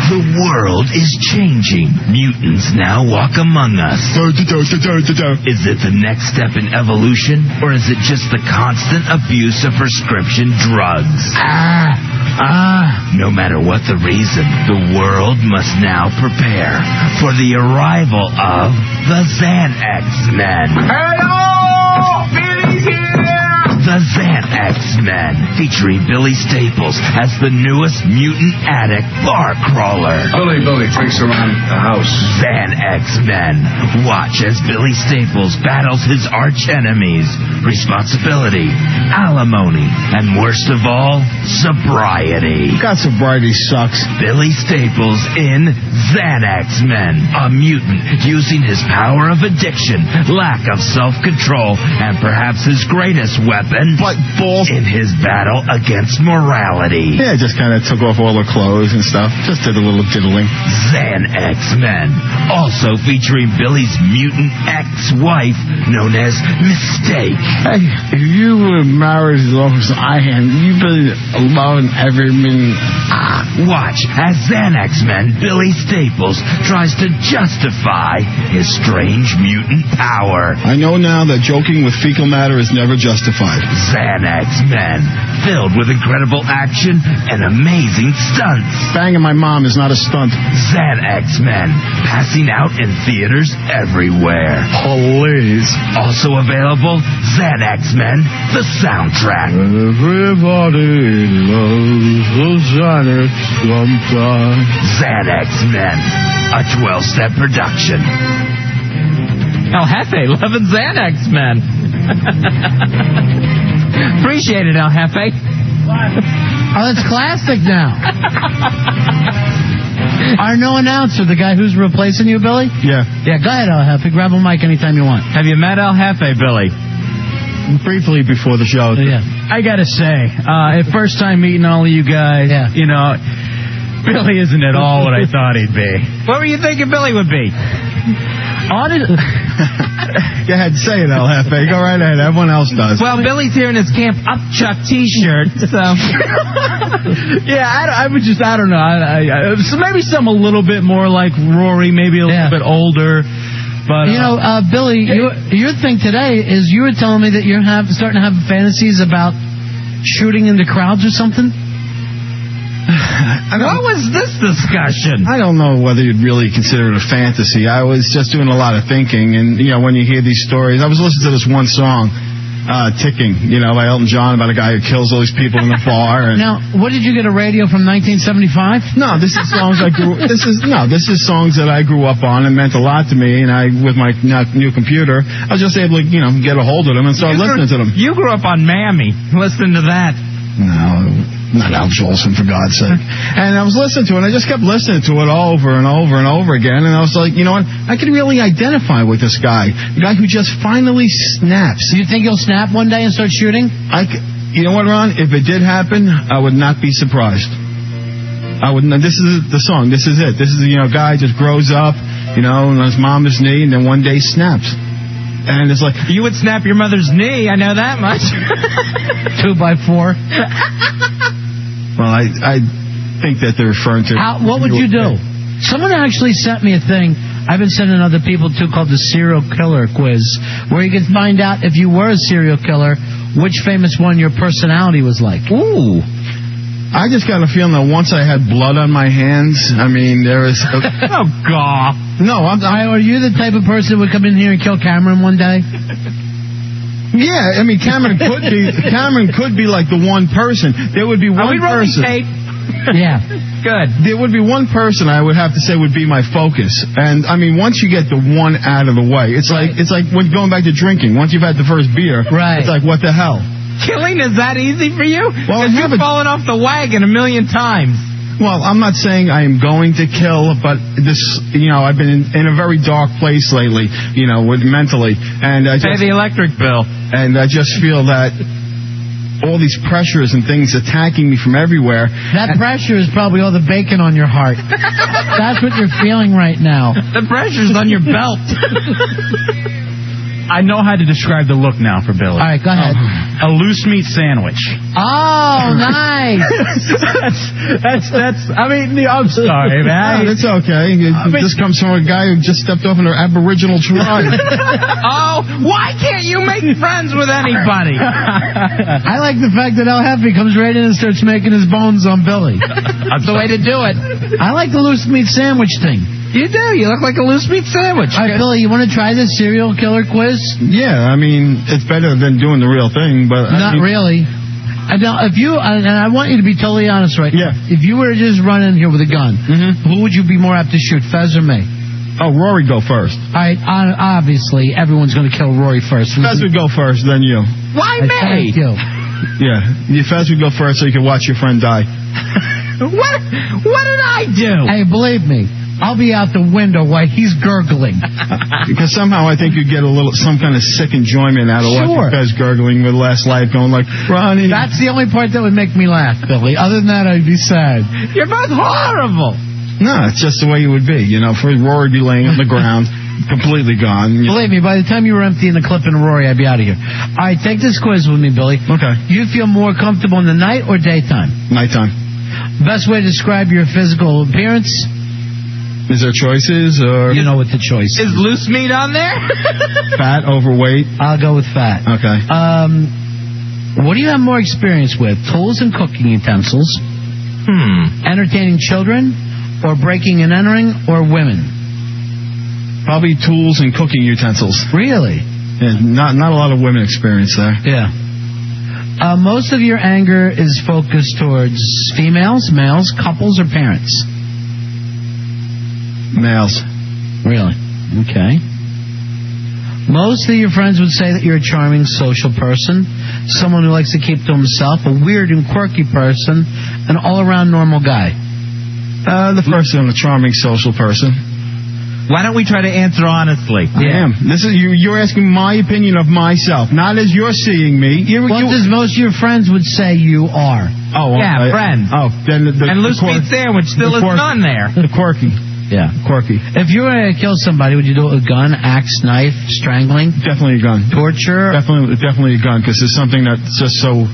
The world is changing. Mutants now walk among us. Is it the next step in evolution, or is it just the constant abuse of prescription drugs? No matter what the reason, the world must now prepare for the arrival of the Xanax-Men. Hello! Billy's here! The Xanax-Men, featuring Billy Staples as the newest mutant addict bar crawler. Billy takes around the house. Xanax-Men. Watch as Billy Staples battles his arch enemies, responsibility, alimony, and worst of all, sobriety. God, sobriety sucks. Billy Staples in Xanax-Men, a mutant using his power of addiction, lack of self-control, and perhaps his greatest weapon, balls in his battle against morality. Yeah, just kind of took off all her clothes and stuff. Just did a little diddling. Xanax-Men, also featuring Billy's mutant ex-wife, known as Mistake. Hey, if you were married as long as I am, you've been alone every minute. Watch as Xanax-Men Billy Staples tries to justify his strange mutant power. I know now that joking with fecal matter is never justified. Xanax-Men, filled with incredible action and amazing stunts. Banging my mom is not a stunt. Xanax-Men, passing out in theaters everywhere. Please. Also available, Xanax-Men, the soundtrack. Everybody loves the Xanax sometimes. Xanax-Men, a 12-step production. El Jefe, loving Xanax-Men. Appreciate it, El Jefe. Oh, it's classic now. Our no announcer, the guy who's replacing you, Billy? Yeah. Yeah, go ahead, El Jefe. Grab a mic anytime you want. Have you met El Jefe, Billy? Briefly before the show. Yeah. I gotta say, first time meeting all of you guys, you know, Billy isn't at all what I thought he'd be. What were you thinking Billy would be? Go ahead, say it, El Jefe. Go right ahead. Everyone else does. Well, Billy's here in his Camp Upchuck T-shirt, so yeah, I don't know. So maybe some a little bit more like Rory, maybe a little bit older. But you know, Billy, your thing today is you were telling me that you're starting to have fantasies about shooting into crowds or something. What was this discussion? I don't know whether you'd really consider it a fantasy. I was just doing a lot of thinking, and, you know, when you hear these stories, I was listening to this one song, Ticking, you know, by Elton John, about a guy who kills all these people in the bar. And now, what did you get, a radio from 1975? No, this is songs this is songs that I grew up on and meant a lot to me, and with my new computer, I was just able to, you know, get a hold of them and start listening to them. You grew up on Mammy. Listen to that. No, not Al Jolson, for God's sake. And I was listening to it, and I just kept listening to it over and over and over again, and I was like, you know what, I can really identify with this guy, the guy who just finally snaps. Do you think he'll snap one day and start shooting? You know what, Ron, if it did happen, I would not be surprised. I wouldn't. This is the song, this is it. This is, you know, guy just grows up, you know, on his mama's knee, and then one day snaps. And it's like, you would snap your mother's knee, I know that much. 2x4. Well, I think that they're referring to... What would you do? Someone actually sent me a thing I've been sending other people to called the Serial Killer Quiz, where you can find out if you were a serial killer, which famous one your personality was like. Ooh. I just got a feeling that once I had blood on my hands, I mean, there is... Oh, God. No, are you the type of person who would come in here and kill Cameron one day? Yeah, I mean, Cameron could be like the one person. There would be one person. Yeah. Good. There would be one person I would have to say would be my focus. And I mean, once you get the one out of the way, it's like when going back to drinking. Once you've had the first beer, it's like, what the hell? Killing is that easy for you? Well, you've fallen off the wagon a million times. Well, I'm not saying I am going to kill, but this, you know, I've been in a very dark place lately, you know, mentally, and I just pay the electric bill, and I just feel that all these pressures and things attacking me from everywhere. That pressure is probably all the bacon on your heart. That's what you're feeling right now. The pressure's on your belt. I know how to describe the look now for Billy. All right, go ahead. A loose meat sandwich. Oh, nice. that's. I mean, I'm sorry, man. It's okay. This comes from a guy who just stepped off an Aboriginal tribe. Oh, why can't you make friends with anybody? I like the fact that El Jefe comes right in and starts making his bones on Billy. That's the way to do it. I like the loose meat sandwich thing. You do. You look like a loose meat sandwich. All right, Billy, you want to try this serial killer quiz? Yeah, I mean, it's better than doing the real thing, but... Not really. Now, if you, and I want you to be totally honest right now. If you were to just run in here with a gun, who would you be more apt to shoot, Fez or me? Oh, Rory, go first. All right, obviously, everyone's going to kill Rory first. Fez would go first, then you. Why me? Thank you. Yeah, Fez would go first so you can watch your friend die. What did I do? Hey, believe me, I'll be out the window while he's gurgling. Because somehow I think you get some kind of sick enjoyment out of watching Fez gurgling with Last Light going like, Ronnie. That's the only part that would make me laugh, Billy. Other than that, I'd be sad. You're both horrible. No, it's just the way you would be. You know, for Rory to be laying on the ground, completely gone. Believe me, by the time you were emptying the clip in Rory, I'd be out of here. All right, take this quiz with me, Billy. Okay. You feel more comfortable in the night or daytime? Nighttime. Best way to describe your physical appearance? Is there choices or? You know what the choice is. Is loose meat on there? Fat, overweight? I'll go with fat. Okay. What do you have more experience with? Tools and cooking utensils? Entertaining children? Or breaking and entering? Or women? Probably tools and cooking utensils. Really? Yeah, not a lot of women experience there. Yeah. Most of your anger is focused towards females, males, couples, or parents? Males. Really? Okay. Most of your friends would say that you're a charming social person, someone who likes to keep to himself, a weird and quirky person, an all-around normal guy. The first one, a charming social person. Why don't we try to answer honestly? I am. This is you're asking my opinion of myself, not as you're seeing me. What does most of your friends would say you are? Oh, yeah, friends. Oh, then and loose meat sandwich still isn't on there. The quirky. Yeah, quirky. If you were to kill somebody, would you do it with a gun, axe, knife, strangling? Definitely a gun. Torture? Definitely a gun, because it's something that's just so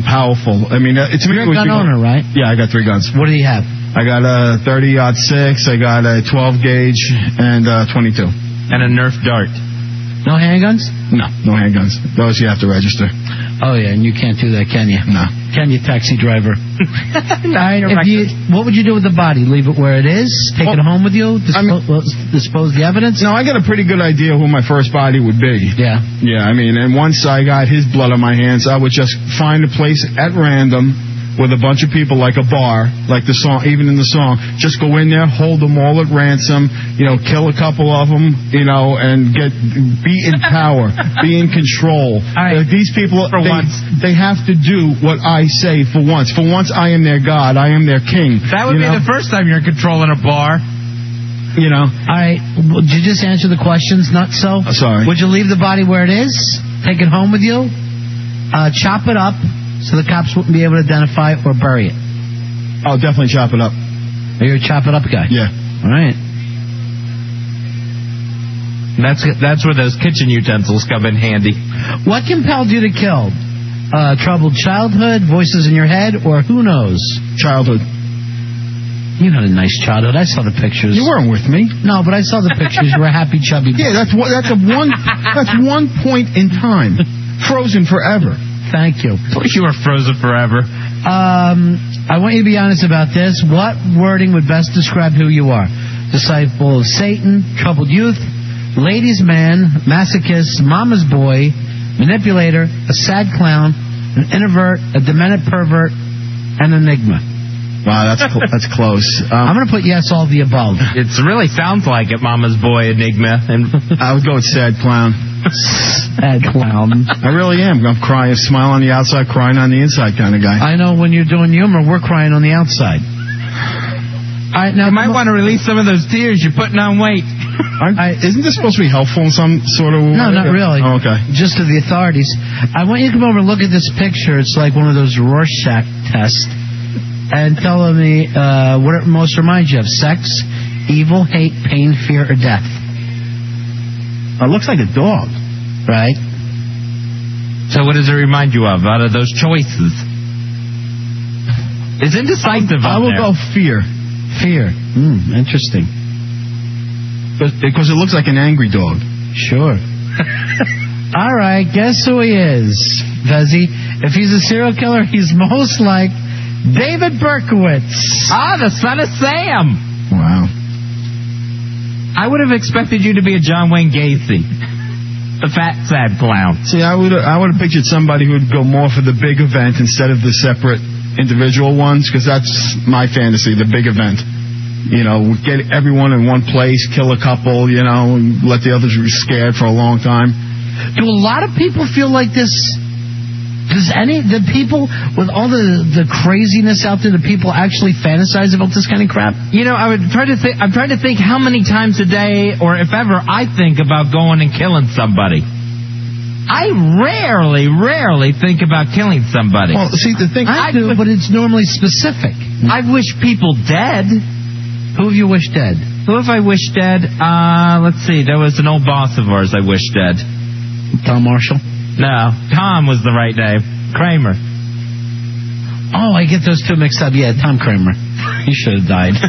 powerful. I mean, it's you're a gun owner, right? Yeah, I got 3 guns. What do you have? I got a 30-06, I got a 12 gauge, and 22. And a Nerf dart. No handguns? No handguns. Those you have to register. Oh, yeah, and you can't do that, can you? No. Can you, taxi driver? What would you do with the body? Leave it where it is? Take it home with you? Dispose the evidence? No, I got a pretty good idea who my first body would be. Yeah. Yeah, I mean, and once I got his blood on my hands, I would just find a place at random with a bunch of people, like a bar, like the song, even in the song, just go in there, hold them all at ransom, kill a couple of them, and be in power, be in control. Right. These people, they have to do what I say for once. For once, I am their God. I am their king. That would be the first time you're controlling a bar. All right. Did you just answer the questions? Not so? Sorry. Would you leave the body where it is? Take it home with you? Chop it up so the cops wouldn't be able to identify it, or bury it? Oh, definitely chop it up. You're a chop it up guy? Yeah. All right. That's where those kitchen utensils come in handy. What compelled you to kill? Troubled childhood, voices in your head, or who knows? Childhood. You had a nice childhood. I saw the pictures. You weren't with me. No, but I saw the pictures. You were a happy, chubby boy. Yeah, that's one point in time. Frozen forever. Thank you. I wish you were frozen forever. I want you to be honest about this. What wording would best describe who you are? Disciple of Satan, troubled youth, ladies' man, masochist, mama's boy, manipulator, a sad clown, an introvert, a demented pervert, an enigma. Wow, that's close. I'm going to put yes, all the above. It really sounds like it, mama's boy, enigma. And I would go with sad clown. Sad clown. I really am. I'm crying, smile on the outside, crying on the inside kind of guy. I know when you're doing humor, we're crying on the outside. All right, now you might want to release some of those tears. You're putting on weight. Isn't this supposed to be helpful in some sort of way? No, not really. Oh, okay. Just to the authorities. I want you to come over and look at this picture. It's like one of those Rorschach tests. And tell me what it most reminds you of. Sex, evil, hate, pain, fear, or death. It looks like a dog. Right. So what does it remind you of out of those choices? It's indecisive. I will go fear. Fear. Interesting. Because it looks like an angry dog. Sure. All right, guess who he is, Fezzi? If he's a serial killer, he's most like David Berkowitz. The son of Sam. Wow. I would have expected you to be a John Wayne Gacy. The fat, sad clown. See, I would have pictured somebody who would go more for the big event instead of the separate individual ones, because that's my fantasy, the big event. You know, get everyone in one place, kill a couple, you know, and let the others be scared for a long time. Do a lot of people feel like this? The people with all the craziness out there, the people actually fantasize about this kind of crap? You know, I'm trying to think how many times a day, or if ever, I think about going and killing somebody. I rarely think about killing somebody. Well, see, the thing... I do, but it's normally specific. I wish people dead. Who have you wished dead? Who have I wished dead? Let's see. There was an old boss of ours I wished dead. Tom Marshall? No, Tom was the right name. Kramer. Oh, I get those two mixed up. Yeah, Tom Kramer. He should have died.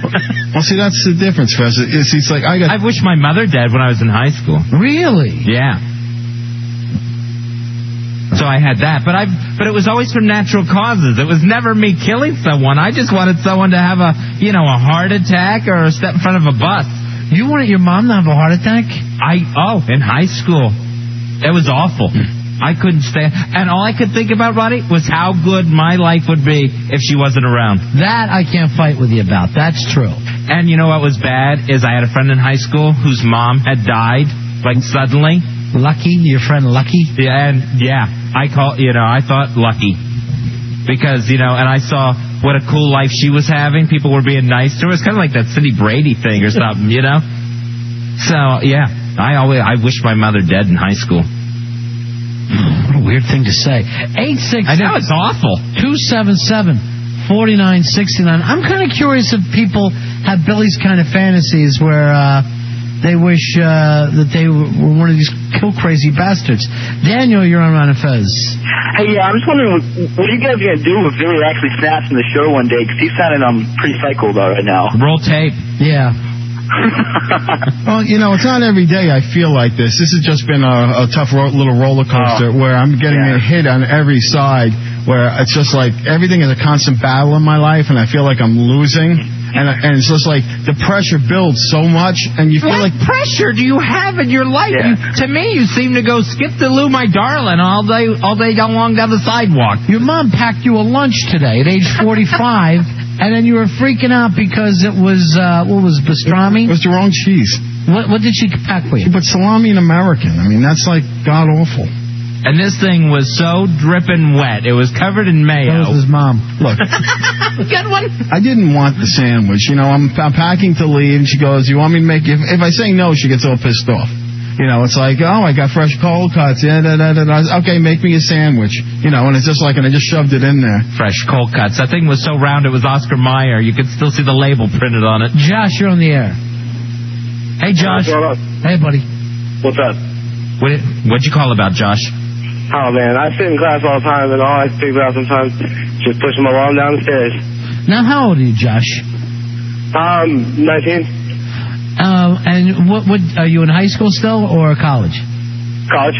Well, see, that's the difference, Professor. It's like I wished my mother dead when I was in high school. Really? Yeah. So I had that, but it was always from natural causes. It was never me killing someone. I just wanted someone to have a heart attack or step in front of a bus. You wanted your mom to have a heart attack? In high school. It was awful. I couldn't stand, and all I could think about, Roddy, was how good my life would be if she wasn't around. That I can't fight with you about. That's true. And you know what was bad is I had a friend in high school whose mom had died, like suddenly. Lucky? Your friend Lucky? Yeah, I thought lucky. Because, and I saw what a cool life she was having. People were being nice to her. It's kind of like that Cindy Brady thing or something, So, yeah, I wished my mother dead in high school. What a weird thing to say. 866. I know, it's awful. 277-4969. I'm kind of curious if people have Billy's kind of fantasies where they wish that they were one of these kill crazy bastards. Daniel, you're on Ron and Fez. Hey, I'm just wondering what are you guys going to do if Billy actually snaps in the show one day? Because he's sounding pretty psycho about right now. Roll tape. Yeah. Well, it's not every day I feel like this. This has just been a tough little roller coaster where I'm getting a hit on every side, where it's just like everything is a constant battle in my life, and I feel like I'm losing. And it's just like the pressure builds so much, and you feel like... What pressure do you have in your life? Yeah. To me, you seem to go skip the loo, my darling, all day long down the sidewalk. Your mom packed you a lunch today at age 45... And then you were freaking out because it was, what was pastrami? It was the wrong cheese. What did she pack for you? She put salami in American. I mean, that's like god-awful. And this thing was so dripping wet. It was covered in mayo. That was his mom. Look. Good one. I didn't want the sandwich. I'm packing to leave, and she goes, you want me to make you... If I say no, she gets all pissed off. It's like, oh, I got fresh cold cuts. Yeah, okay, make me a sandwich. And it's just like, and I just shoved it in there. Fresh cold cuts. That thing was so round, it was Oscar Mayer. You could still see the label printed on it. Josh, you're on the air. Hey, Josh. What's going on? Hey, buddy. What's up? What'd you call about, Josh? Oh, man, I sit in class all the time, and all I figure out sometimes just pushing my mom down the stairs. Now, how old are you, Josh? 19. And what are you in high school still or college? College.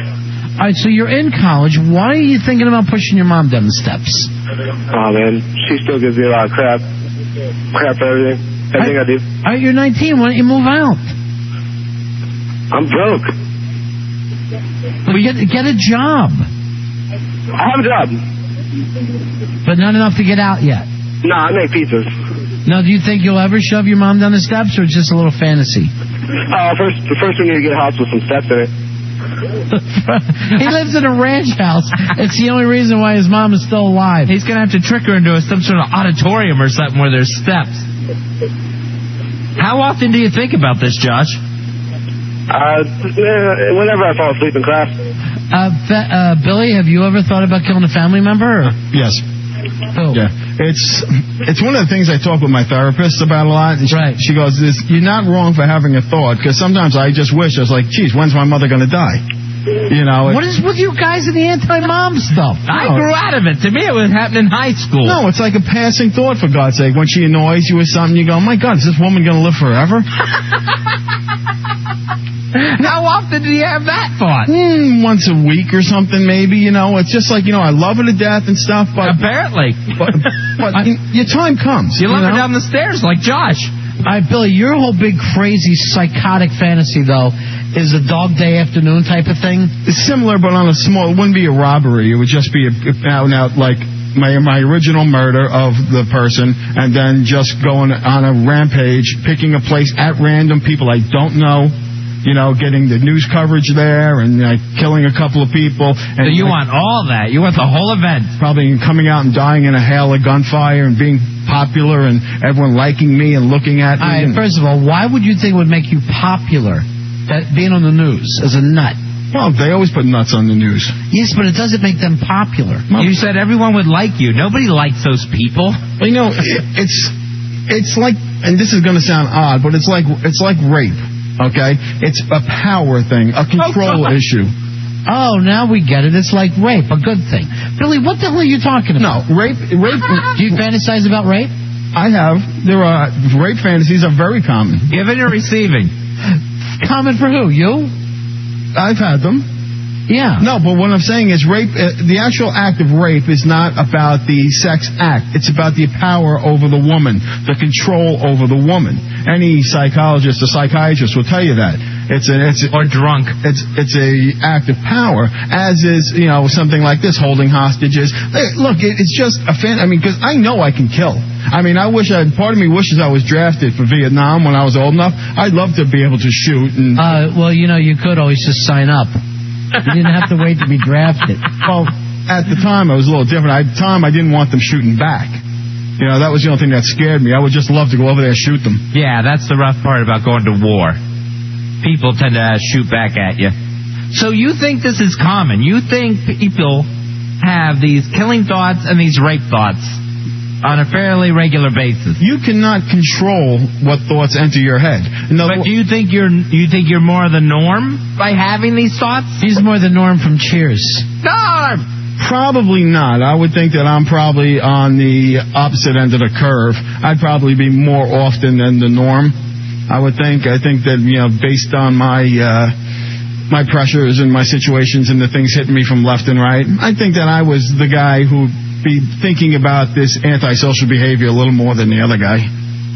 All right, so you're in college. Why are you thinking about pushing your mom down the steps? Oh, man, she still gives me a lot of crap. Crap for everything. Everything I do. All right, you're 19. Why don't you move out? I'm broke. Well, get a job. I have a job. But not enough to get out yet? No, I make pizzas. Now, do you think you'll ever shove your mom down the steps, or it's just a little fantasy? First we need to get a house with some steps in it. He lives in a ranch house. It's the only reason why his mom is still alive. He's going to have to trick her into some sort of auditorium or something where there's steps. How often do you think about this, Josh? Whenever I fall asleep in class. Billy, have you ever thought about killing a family member? Or? Yes. Who? Yeah. It's one of the things I talk with my therapist about a lot. And she goes, "You're not wrong for having a thought, because sometimes I just wish I was like, geez, when's my mother going to die?" You know. What is with you guys and the anti-mom stuff? I grew out of it. To me, it was happening in high school. No, it's like a passing thought, for God's sake. When she annoys you with something, you go, "My God, is this woman going to live forever?" How often do you have that thought? Once a week or something, maybe. You know, it's just like, I love her to death and stuff, but apparently, but your time comes. You love her down the stairs like Josh. All right, Billy, your whole big crazy psychotic fantasy though is a Dog Day Afternoon type of thing. It's similar, but on a small. It wouldn't be a robbery. It would just be out and out like my original murder of the person, and then just going on a rampage, picking a place at random, people I don't know. You know, getting the news coverage there and killing a couple of people. And so you want all that? You want the whole event? Probably coming out and dying in a hail of gunfire and being popular and everyone liking me and looking at me. All right, first of all, why would you think it would make you popular, being on the news as a nut? Well, they always put nuts on the news. Yes, but it doesn't make them popular. Well, you said everyone would like you. Nobody likes those people. Well, it's like, and this is going to sound odd, but it's like rape. Okay? It's a power thing, a control issue. Oh, now we get it. It's like rape, a good thing. Billy, what the hell are you talking about? No, rape. Do you fantasize about rape? I have. Rape fantasies are very common. Giving or receiving? Common for who? You? I've had them. Yeah. No, but what I'm saying is rape, the actual act of rape is not about the sex act. It's about the power over the woman, the control over the woman. Any psychologist or psychiatrist will tell you that. Or drunk. It's a act of power, as is, something like this, holding hostages. Look, it's just a because I know I can kill. Part of me wishes I was drafted for Vietnam when I was old enough. I'd love to be able to shoot. And well, you could always just sign up. You didn't have to wait to be drafted. Well, at the time, it was a little different. At the time, I didn't want them shooting back. That was the only thing that scared me. I would just love to go over there and shoot them. Yeah, that's the rough part about going to war. People tend to shoot back at you. So you think this is common? You think people have these killing thoughts and these rape thoughts on a fairly regular basis? You cannot control what thoughts enter your head. But do you think you're more the norm by having these thoughts? He's more the norm from Cheers. Norm! Probably not. I would think that I'm probably on the opposite end of the curve. I'd probably be more often than the norm. I think that, based on my pressures and my situations and the things hitting me from left and right, I think that I was the guy who'd be thinking about this antisocial behavior a little more than the other guy.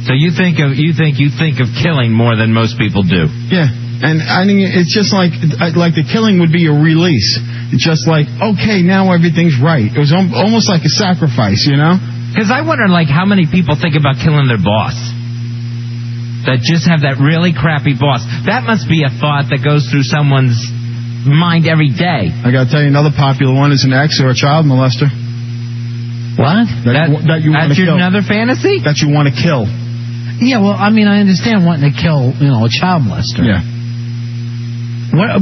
So you think of killing more than most people do? Yeah. And I mean, it's just like the killing would be a release. It's just like, okay, now everything's right. It was almost like a sacrifice, Because I wonder, how many people think about killing their boss? That just have that really crappy boss. That must be a thought that goes through someone's mind every day. I got to tell you, another popular one is an ex or a child molester. What? That you want to kill. That's another fantasy? That you want to kill. Yeah, well, I understand wanting to kill, a child molester. Yeah. I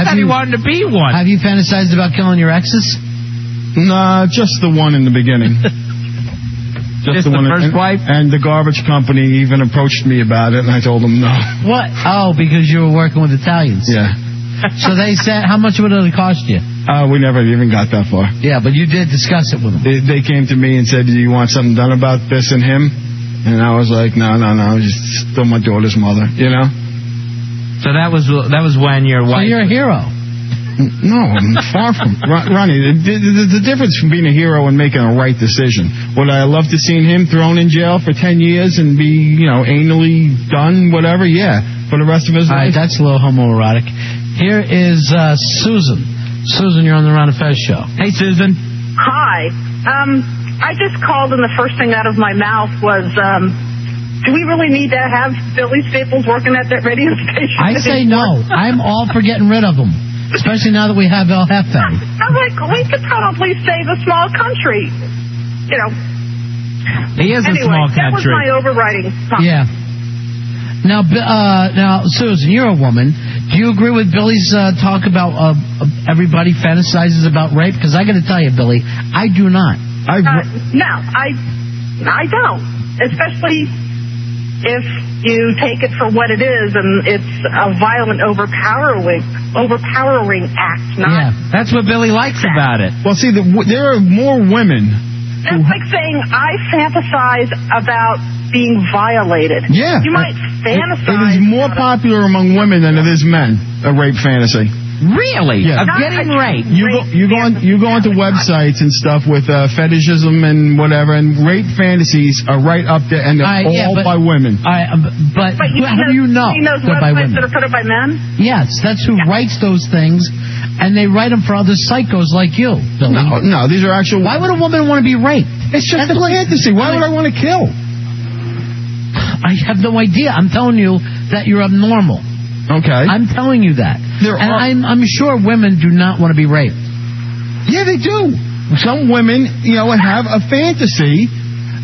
thought you wanted to be one. Have you fantasized about killing your exes? Nah, just the one in the beginning. Just the first wife? And the garbage company even approached me about it, and I told them no. What? Oh, because you were working with Italians. Yeah. So they said, how much would it cost you? We never even got that far. Yeah, but you did discuss it with them. They came to me and said, do you want something done about this and him? And I was like, no, just still my daughter's mother, So that was when your wife... So you're a hero. No, I'm far from... Ronnie, the difference from being a hero and making a right decision. Would I love to see him thrown in jail for 10 years and be, anally done, whatever? Yeah. For the rest of his life? All right, that's a little homoerotic. Here is Susan. Susan, you're on the Ron and Fez show. Hey, Susan. Hi. I just called, and the first thing out of my mouth was... do we really need to have Billy Staples working at that radio station? I say no. I'm all for getting rid of him. Especially now that we have El Jefe. I'm like, we could probably save a small country. He is a small country. That was my overriding thought. Yeah. Now, Susan, you're a woman. Do you agree with Billy's talk about everybody fantasizes about rape? Because I got to tell you, Billy, I do not. No, I don't. Especially if you take it for what it is, and it's a violent, overpowering act. That's what Billy likes about it. Well, see, there are more women. That's like saying I fantasize about being violated. Yeah. You might fantasize. It is more popular among women than it is men, a rape fantasy. Really? Yeah. Of getting raped? You go onto websites and stuff with fetishism and whatever, and rape fantasies are right up there, and they're all by women. But how do you know those they're by websites women? that are put up by men? Yes, that's who writes those things, and they write them for other psychos like you, Billy. No, these are actual... Why would a woman want to be raped? It's just a fantasy. Why would I want to kill? I have no idea. I'm telling you that you're abnormal. Okay. I'm telling you that. I'm sure women do not want to be raped. Yeah, they do. Some women, have a fantasy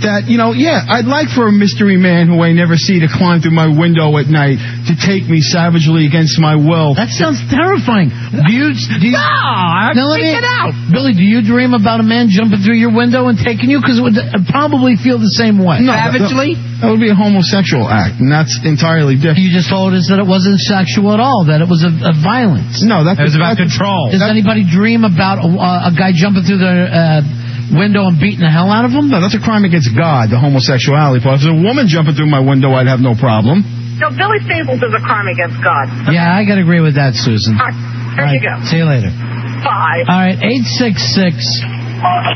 that, I'd like for a mystery man who I never see to climb through my window at night to take me savagely against my will. That sounds terrifying. Do you speak it out. Billy, do you dream about a man jumping through your window and taking you? Because it would probably feel the same way. No, savagely? That would be a homosexual act, and that's entirely different. You just told us that it wasn't sexual at all, that it was a violence. No, it was about control. Does anybody dream about a guy jumping through the window and beating the hell out of him? No, that's a crime against God, the homosexuality part. If there's a woman jumping through my window, I'd have no problem. No, Billy Staples is a crime against God. Yeah, I gotta agree with that, Susan. There you go. See you later. Bye. All right,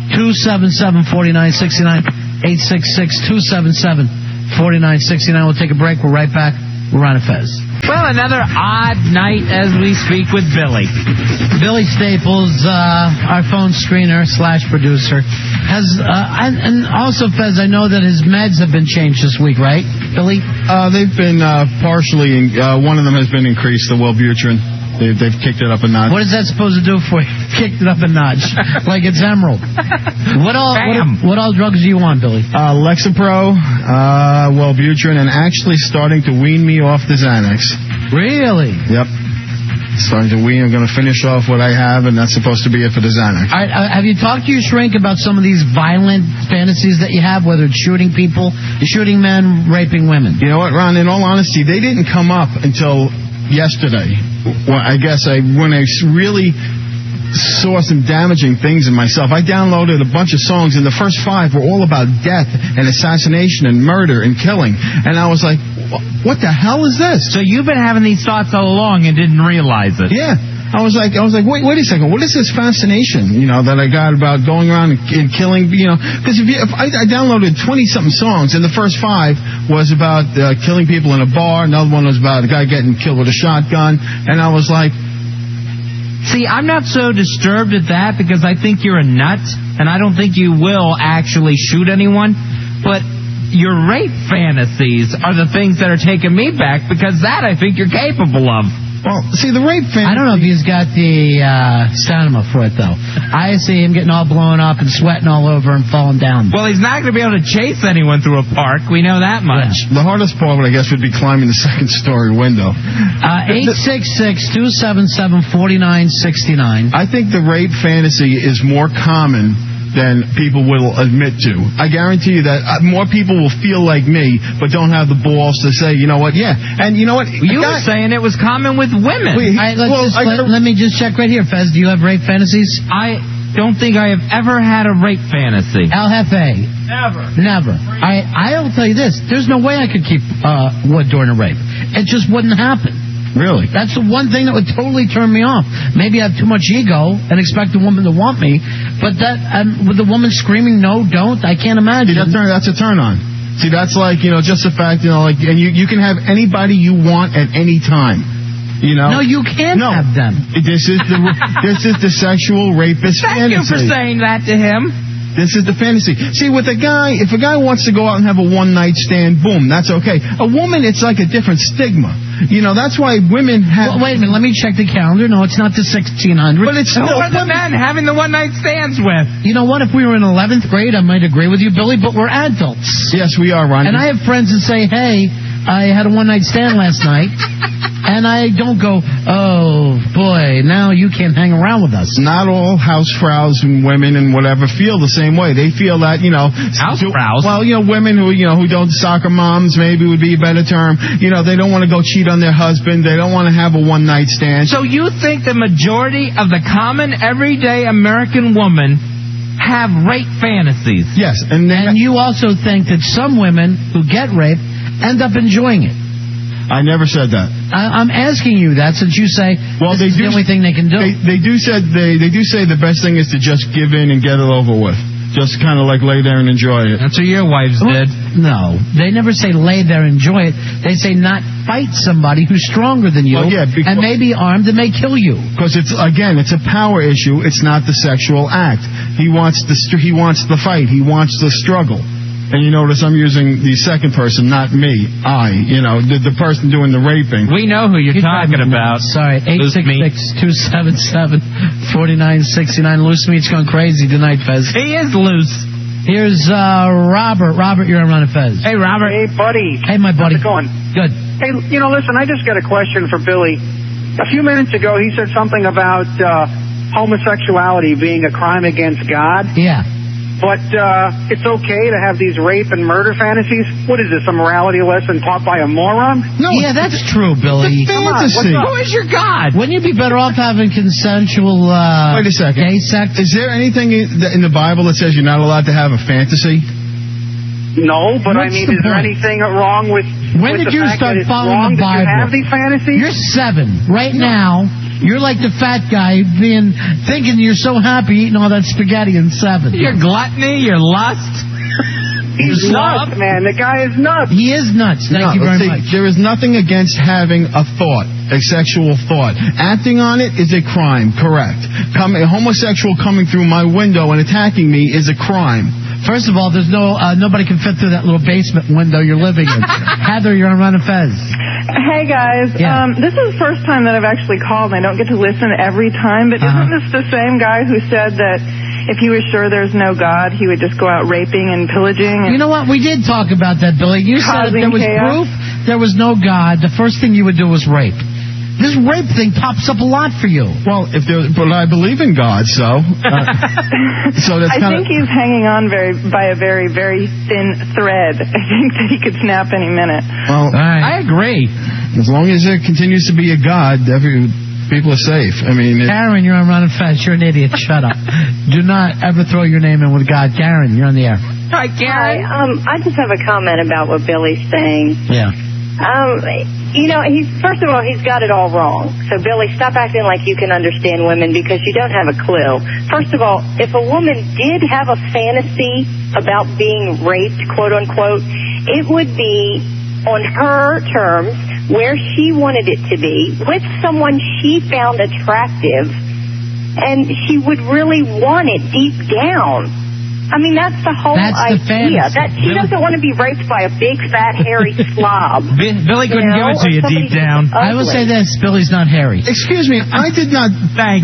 866-277-4969. 866-277-4969. We'll take a break. We're right back. We're on Fez. Well, another odd night as we speak with Billy. Billy Staples, our phone screener / producer, has, and also Fez, I know that his meds have been changed this week, right, Billy? They've been partially, one of them has been increased, the Wellbutrin. They've kicked it up a notch. What is that supposed to do for you? Kicked it up a notch. Like it's Emerald. What all drugs do you want, Billy? Lexapro, Wellbutrin, and actually starting to wean me off the Xanax. Really? Yep. Starting to wean. I'm going to finish off what I have, and that's supposed to be it for the Xanax. All right, have you talked to your shrink about some of these violent fantasies that you have, whether it's shooting people, shooting men, raping women? You know what, Ron? In all honesty, they didn't come up until yesterday. Well, I guess when I really saw some damaging things in myself. I downloaded a bunch of songs, and the first 5 were all about death and assassination and murder and killing. And I was like, what the hell is this? So you've been having these thoughts all along and didn't realize it. Yeah. I was like, wait a second. What is this fascination, that I got about going around and killing, because if I downloaded 20-something songs, and the first 5 was about killing people in a bar. Another one was about a guy getting killed with a shotgun. And I was like, see, I'm not so disturbed at that because I think you're a nut, and I don't think you will actually shoot anyone. But your rape fantasies are the things that are taking me back because that I think you're capable of. Well, see, the rape fantasy... I don't know if he's got the stamina for it, though. I see him getting all blown up and sweating all over and falling down. Well, he's not going to be able to chase anyone through a park. We know that much. Yeah. The hardest part, I guess, would be climbing the second-story window. 866-277-4969. I think the rape fantasy is more common than people will admit to. I guarantee you that more people will feel like me, but don't have the balls to say, you know what, yeah. And you know what? You were saying it was common with women. Let me just check right here, Fez. Do you have rape fantasies? I don't think I have ever had a rape fantasy. El Jefe. Never. I'll tell you this. There's no way I could keep wood during a rape. It just wouldn't happen. Really? That's the one thing that would totally turn me off. Maybe I have too much ego and expect a woman to want me, but that with the woman screaming, no, don't, I can't imagine. See, that's a turn on. See, that's like, just the fact, and you can have anybody you want at any time. No, you can't have them. This is the sexual rapist fantasy. Thank you for saying that to him. This is the fantasy. See, with a guy, if a guy wants to go out and have a one-night stand, boom, that's okay. A woman, it's like a different stigma. That's why women have... Well, wait a minute, let me check the calendar. No, it's not the 1600s. But it's still... Who are the men having the one-night stands with? You know what? If we were in 11th grade, I might agree with you, Billy, but we're adults. Yes, we are, Ron. And I have friends that say, hey, I had a one-night stand last night, and I don't go, oh, boy, now you can't hang around with us. Not all housefraus and women and whatever feel the same way. They feel that, Housefraus? Well, women who don't, soccer moms maybe would be a better term. They don't want to go cheat on their husband. They don't want to have a one-night stand. So you think the majority of the common, everyday American woman have rape fantasies? Yes. And you also think that some women who get raped end up enjoying it. I never said that. I'm asking you that since you say this is the only thing they can do. They do say the best thing is to just give in and get it over with. Just kind of like lay there and enjoy it. That's what your wives did. No, they never say lay there and enjoy it. They say not fight somebody who's stronger than you and may be armed and may kill you. Because it's a power issue. It's not the sexual act. He wants the fight. He wants the struggle. And you notice I'm using the second person, not me. The person doing the raping. We know who you're talking about. Sorry, 866-277-4969. Loose Meat's going crazy tonight, Fez. He is loose. Here's Robert. Robert, you're on Run Fez. Hey, Robert. Hey, buddy. Hey, my buddy. How's it going? Good. Hey, listen, I just got a question for Billy. A few minutes ago, he said something about homosexuality being a crime against God. Yeah. But it's okay to have these rape and murder fantasies? What is this, a morality lesson taught by a moron? No. Yeah, that's true, Billy. It's a fantasy. Who is your God? Wouldn't you be better off having consensual Wait a second. gay sex? Is there anything in the Bible that says you're not allowed to have a fantasy? No, but What's is the there point? anything wrong with When with did the you fact start that it's following wrong the Bible? That you have these fantasies? You're 7. Right now, you're like the fat guy thinking you're so happy eating all that spaghetti in 7. Your gluttony, your lust. He's nuts, man. The guy is nuts. He is nuts. Thank you very much. There is nothing against having a thought, a sexual thought. Acting on it is a crime, correct. A homosexual coming through my window and attacking me is a crime. First of all, there's nobody can fit through that little basement window you're living in. Heather, you're on Run Fez. Hey, guys. Yeah. This is the first time that I've actually called, and I don't get to listen every time, but isn't this the same guy who said that if he was sure there's no God, he would just go out raping and pillaging? You know what? We did talk about that, Billy. You said if there was chaos. proof there was no God, the first thing you would do was rape. This rape thing pops up a lot for you. Well, but I believe in God, so that's I think he's hanging on by a very, very thin thread. I think that he could snap any minute. Well, I agree. As long as there continues to be a God, people are safe. I mean, Karen, you're on Run Fast. You're an idiot. Shut up. Do not ever throw your name in with God. Karen, you're on the air. Hi, Karen. I just have a comment about what Billy's saying. Yeah. First of all, he's got it all wrong. So, Billy, stop acting like you can understand women because you don't have a clue. First of all, if a woman did have a fantasy about being raped, quote unquote, it would be on her terms, where she wanted it to be, with someone she found attractive, and she would really want it deep down. I mean, that's the whole idea. She doesn't want to be raped by a big, fat, hairy slob. Billy couldn't give it to you deep down. I will say this, Billy's not hairy. Excuse me, I did not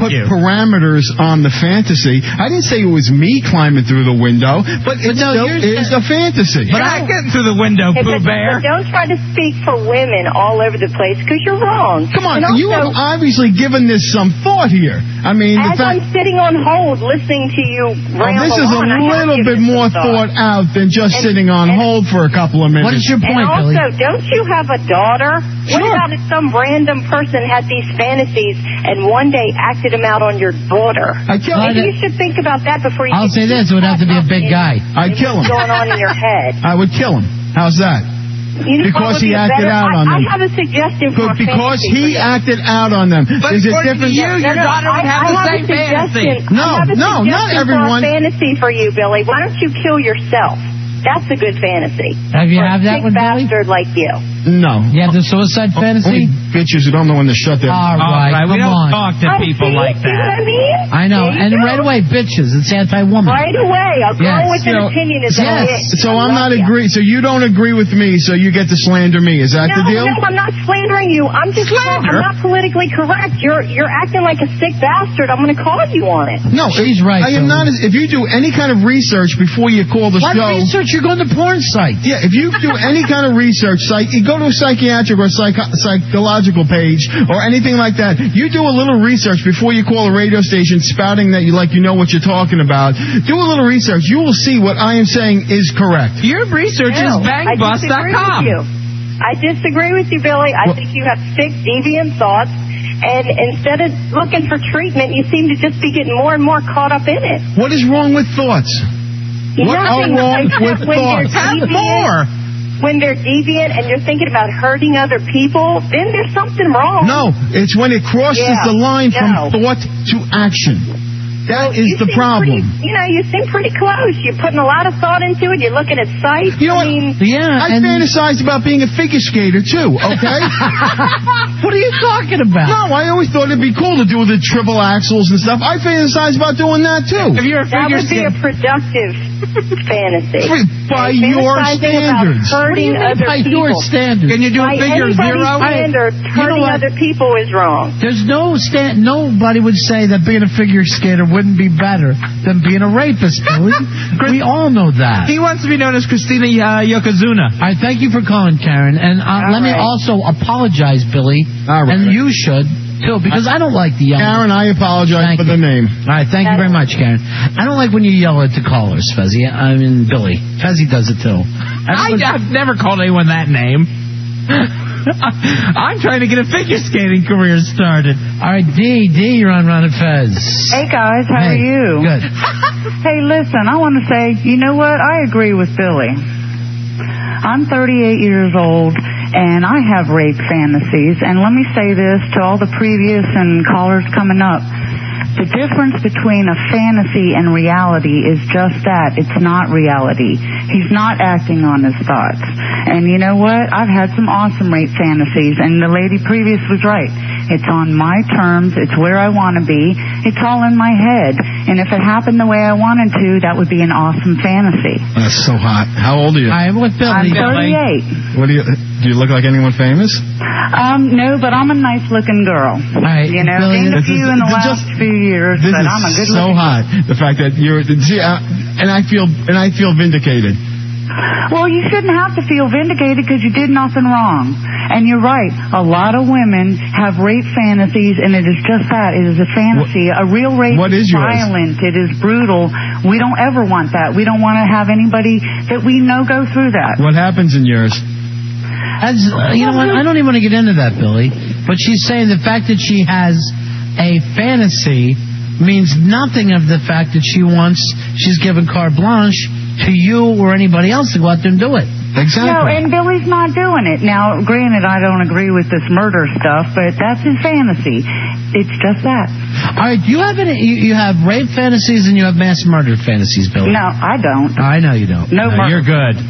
put you. parameters on the fantasy. I didn't say it was me climbing through the window, but it still is a fantasy. But I get through the window, Pooh Bear. But don't try to speak for women all over the place, because you're wrong. Come on, and you also, have obviously given this some thought here. I mean, as I'm sitting on hold listening to you ramble this is on, a little bit more thought out than just sitting on hold for a couple of minutes. What is your point, and also, Billy? don't you have a daughter? Sure. What about if some random person had these fantasies and one day acted them out on your daughter? Maybe you should think about that before you... I'll say this, it would have to be a big guy. I'd kill him. What's going on in your head? I would kill him. How's that? Because he acted out on them. I have a suggestion for a because fantasy he acted out on them. But is it different? your daughter would have the same fantasy. No, not everyone. I have a fantasy for you, Billy. Why don't you kill yourself? That's a good fantasy. Have you had that one, Billy? Bastard like you. No. You have the suicide fantasy? Only bitches who don't know when to shut their All right, we come don't on. talk to people like See what that. I mean? I know, and right away, bitches. It's anti-woman. Right away. A girl with an opinion is a bitch. So I'm not agree. So you don't agree with me, so you get to slander me. Is that the deal? No, I'm not slandering you. I'm just I'm not politically correct. You're acting like a sick bastard. I'm going to call you on it. No, she's right. I am not. If you do any kind of research before you call the What show, research? You're going to porn sites. Yeah, if you do any kind of research site, you go to a psychiatric or psychological page or anything like that, you do a little research before you call a radio station spouting that you know what you're talking about. Do a little research. You will see what I am saying is correct. Your research is bangbust.com. I disagree with you, Billy. I think you have sick, deviant thoughts. And instead of looking for treatment, you seem to just be getting more and more caught up in it. What is wrong with thoughts? What are wrong with thoughts? When they're deviant and you're thinking about hurting other people, then there's something wrong. No, it's when it crosses the line from thought to action. That is the problem. You seem pretty close. You're putting a lot of thought into it. You're looking at sites. You know what? I fantasized about being a figure skater, too, okay? What are you talking about? No, I always thought it'd be cool to do the triple axels and stuff. I fantasized about doing that, too. If you're a figure skater, that would be a productive fantasy. By your standards. Hurting other by people. your standards. Can you do a figure zero? Hurting other people is wrong. There's nobody would say that being a figure skater wouldn't be better than being a rapist, Billy. We all know that. He wants to be known as Christina Yokozuna. All right, thank you for calling, Karen. And let me also apologize, Billy. All right. And you should, too, because I don't like the yelling. Karen, I apologize for the name. All right, thank you very much, Karen. I don't like when you yell at the callers, Fezzi. I mean, Billy. Fezzi does it, too. I've never called anyone that name. I'm trying to get a figure skating career started. All right, D, you're on Ron and Fez. Hey, guys, how are you? Good. Hey, listen, I want to say, you know what? I agree with Billy. I'm 38 years old, and I have rape fantasies. And let me say this to all the previous and callers coming up. The difference between a fantasy and reality is just that. It's not reality. He's not acting on his thoughts. And you know what? I've had some awesome rape fantasies, and the lady previous was right. It's on my terms. It's where I want to be. It's all in my head. And if it happened the way I wanted to, that would be an awesome fantasy. That's so hot. How old are you? I'm with Billy. I'm 38. What do you look like anyone famous? No, but I'm a nice-looking girl. Right, you know, gained a few in the last few years, but I'm a good-looking. This is so hot. The fact that you're, and I feel vindicated. Well, you shouldn't have to feel vindicated because you did nothing wrong. And you're right. A lot of women have rape fantasies, and it is just that. It is a fantasy. A real rape is violent. It is brutal. We don't ever want that. We don't want to have anybody that we know go through that. What happens in yours? You know what? I don't even want to get into that, Billy. But she's saying the fact that she has a fantasy means nothing of the fact that she's given carte blanche to you or anybody else to go out there and do it. Exactly. No, and Billy's not doing it. Now, granted, I don't agree with this murder stuff, but that's his fantasy. It's just that. All right, do you have you have rape fantasies and you have mass murder fantasies, Billy? No, I don't. I know you don't. No, you're good.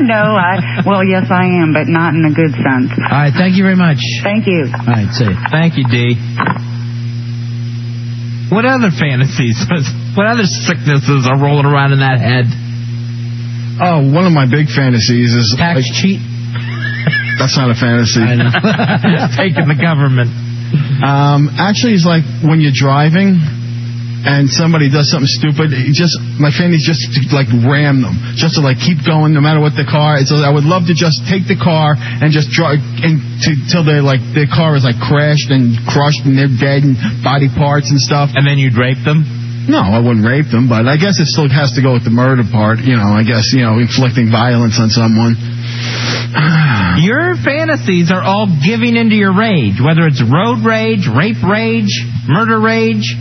No, well, yes, I am, but not in a good sense. All right, thank you very much. Thank you. All right, see you. Thank you, D. What other fantasies, what other sicknesses are rolling around in that head? Oh, one of my big fantasies is tax cheat. That's not a fantasy. I know. Taking the government. Actually, it's like when you're driving and somebody does something stupid. My fantasy is just to like ram them, just to like keep going no matter what the car. I would love to just take the car and just drive till they're like their car is like crashed and crushed and they're dead and body parts and stuff. And then you'd rape them. No, I wouldn't rape them, but I guess it still has to go with the murder part. I guess, inflicting violence on someone. Your fantasies are all giving into your rage, whether it's road rage, rape rage, murder rage.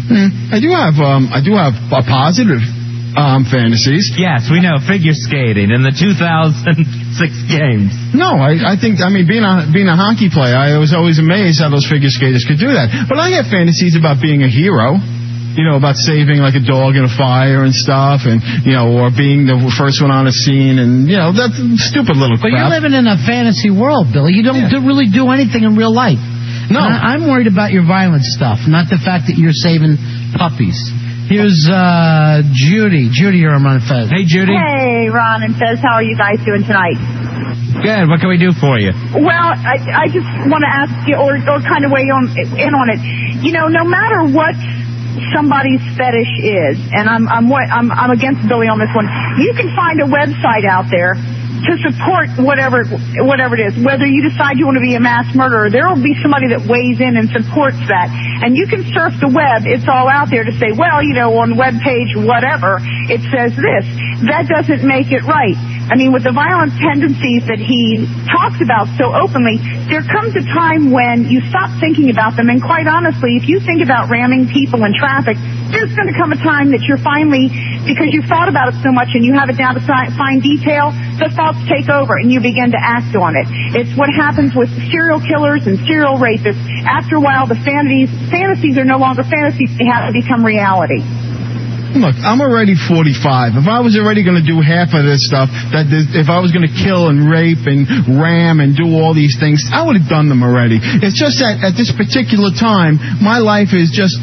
I do have a positive fantasies. Yes, we know figure skating in the 2006 games. No, I think being a hockey player, I was always amazed how those figure skaters could do that. But I have fantasies about being a hero. About saving like a dog in a fire and stuff, and or being the first one on a scene, and that's stupid little crap. But you're living in a fantasy world, Billy. You don't really do anything in real life. No, I'm worried about your violent stuff, not the fact that you're saving puppies. Here's Judy. Judy, you're on Fez. Hey, Judy. Hey, Ron and Fez. How are you guys doing tonight? Good. What can we do for you? Well, I just want to ask you, or kind of weigh in on it. No matter what somebody's fetish is, and I'm against Billy on this one. You can find a website out there to support whatever it is. Whether you decide you want to be a mass murderer, there will be somebody that weighs in and supports that. And you can surf the web. It's all out there to say, well, on web page whatever, it says this. That doesn't make it right. I mean, with the violent tendencies that he talks about so openly, there comes a time when you stop thinking about them. And quite honestly, if you think about ramming people in traffic, there's going to come a time that you're finally, because you've thought about it so much and you have it down to fine detail, the thoughts take over and you begin to act on it. It's what happens with serial killers and serial rapists. After a while, the fantasies are no longer fantasies. They have to become reality. Look, I'm already 45. If I was already going to do half of this stuff, if I was going to kill and rape and ram and do all these things, I would have done them already. It's just that at this particular time, my life is just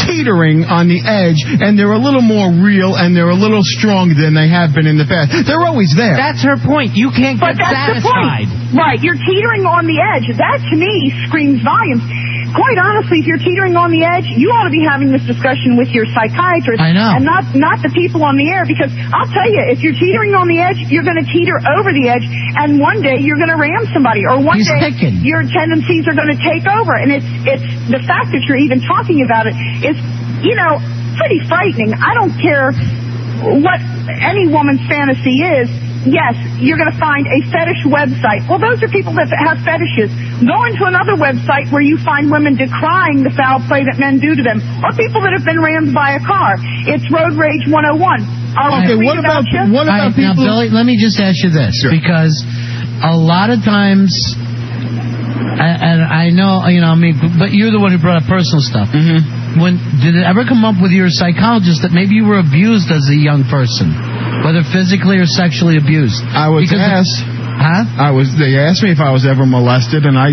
teetering on the edge, and they're a little more real and they're a little stronger than they have been in the past. They're always there. That's her point. You can't get satisfied. Right, you're teetering on the edge. That, to me, screams volumes. Quite honestly, if you're teetering on the edge, you ought to be having this discussion with your psychiatrist. I know. And not the people on the air, because I'll tell you, if you're teetering on the edge, you're going to teeter over the edge, and one day you're going to ram somebody, or one day your tendencies are going to take over. And it's the fact that you're even talking about it is, pretty frightening. I don't care what any woman's fantasy is. Yes, you're going to find a fetish website. Well, those are people that have fetishes. Go into another website where you find women decrying the foul play that men do to them, or people that have been rammed by a car. It's Road Rage 101. Okay, what about people? Now, Billy, let me just ask you this, because a lot of times, and I know, but you're the one who brought up personal stuff. Mm-hmm. Did it ever come up with your psychologist that maybe you were abused as a young person? Whether physically or sexually abused. I was asked. They asked me if I was ever molested, and I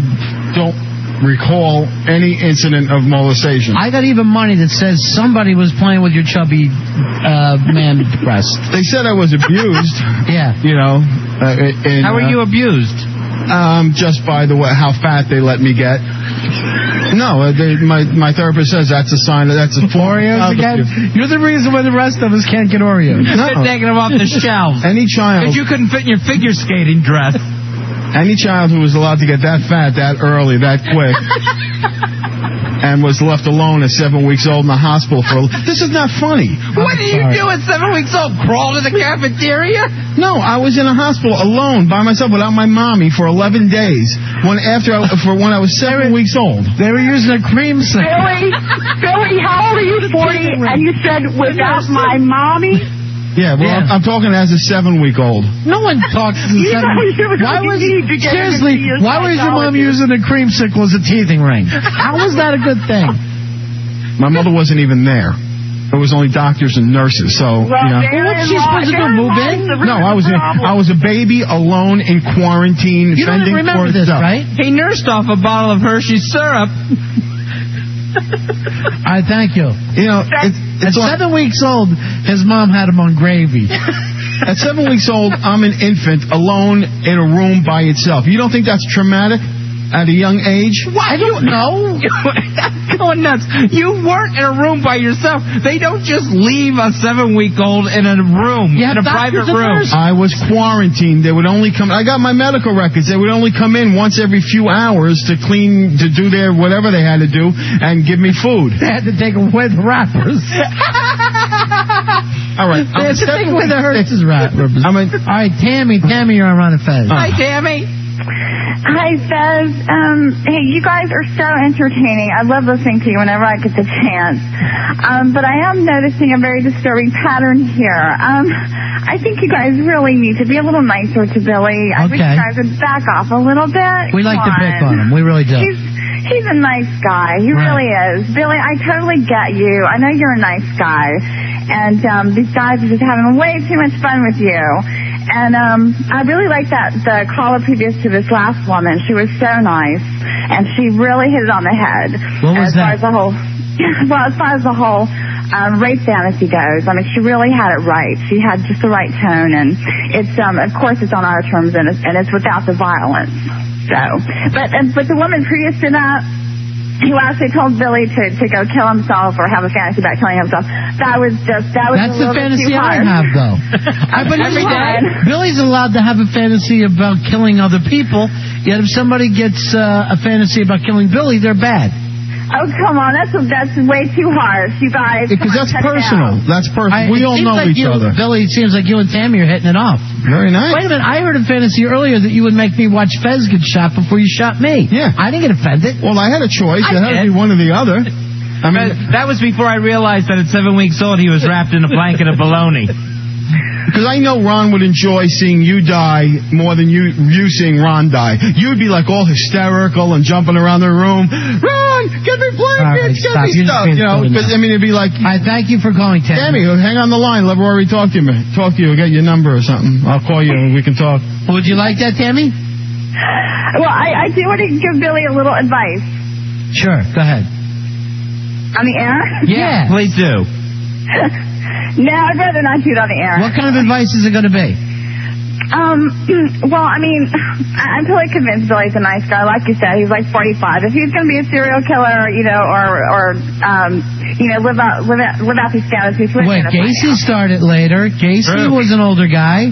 don't recall any incident of molestation. I got even money that says somebody was playing with your chubby man breast. They said I was abused. Yeah. How were you abused? Just by the way, how fat they let me get. No, my therapist says that's a sign. That's a Oreos again. You're the reason why the rest of us can't get Oreos. They're taking them off the shelf. Any child. Because you couldn't fit in your figure skating dress. Any child who was allowed to get that fat, that early, that quick, and was left alone at 7 weeks old in the hospital this is not funny. What did you do at 7 weeks old? Crawl to the cafeteria? No, I was in a hospital alone by myself without my mommy for 11 days. When I was 7 weeks old. They were using a creamsicle. Billy, how old are you? 40, and you said without my mommy? Yeah, well, yeah. I'm talking as a 7-week-old. No one talks as a 7-week-old. Why was your mom using a creamsicle as a teething ring? How was that a good thing? My mother wasn't even there. There was only doctors and nurses, so, What's she supposed to do, move in? No, I was a baby alone in quarantine. You don't remember this, right? He nursed off a bottle of Hershey's syrup. I thank you. At 7 weeks old, his mom had him on gravy. At 7 weeks old, I'm an infant alone in a room by itself. You don't think that's traumatic at a young age? What? I don't know. That's going nuts. You weren't in a room by yourself. They don't just leave a 7-week-old in a room, in a private room. I was quarantined. They would only come. I got my medical records. They would only come in once every few hours to do their whatever they had to do and give me food. They had to take away the wrappers. All right. They had to take away the Hershey's wrappers. All right, Tammy, you're on Ron and Fez. Hi, Tammy. Hi, Fez. Hey, you guys are so entertaining. I love listening to you whenever I get the chance. But I am noticing a very disturbing pattern here. I think you guys really need to be a little nicer to Billy. I wish you guys would back off a little bit. We like to pick on him. We really do. He's a nice guy. He really is. Billy, I totally get you. I know you're a nice guy. And these guys are just having way too much fun with you. And I really like the caller previous to this last woman. She was so nice, and she really hit it on the head. What was that? As far as the whole rape fantasy goes, I mean, she really had it right. She had just the right tone, and it's of course it's on our terms, and it's without the violence. So, but the woman previous to that, who actually told Billy to go kill himself or have a fantasy about killing himself. That's the a little bit fantasy too hard. I have, though. But Every day. Billy's allowed to have a fantasy about killing other people, yet if somebody gets a fantasy about killing Billy, they're bad. Oh, come on. That's way too harsh, you guys. Because that's personal. That's personal. We all know each other. Billy, it seems like you and Tammy are hitting it off. Very nice. Wait a minute. I heard a fantasy earlier that you would make me watch Fez get shot before you shot me. Yeah. I didn't get offended. Well, I had a choice. It had to be one or the other. I mean, that was before I realized that at 7 weeks old he was wrapped in a blanket of bologna. Because I know Ron would enjoy seeing you die more than you seeing Ron die. You would be like all hysterical and jumping around the room. Ron, get me blankets, get me stuff. You know, because I mean, it'd be like. I thank you for calling, Tammy. Hang on the line. Let Rory talk to you. Get your number or something. I'll call you and we can talk. Would you like that, Tammy? Well, I do want to give Billy a little advice. Sure, go ahead. On the air? Yeah. Please do. No, I'd rather not do it on the air. What kind of advice is it going to be? Well, I mean, I'm totally convinced Billy's a nice guy. Like you said, he's like 45. If he's going to be a serial killer, you know, or live out these fantasies. Wait, Gacy started later. Gacy was an older guy.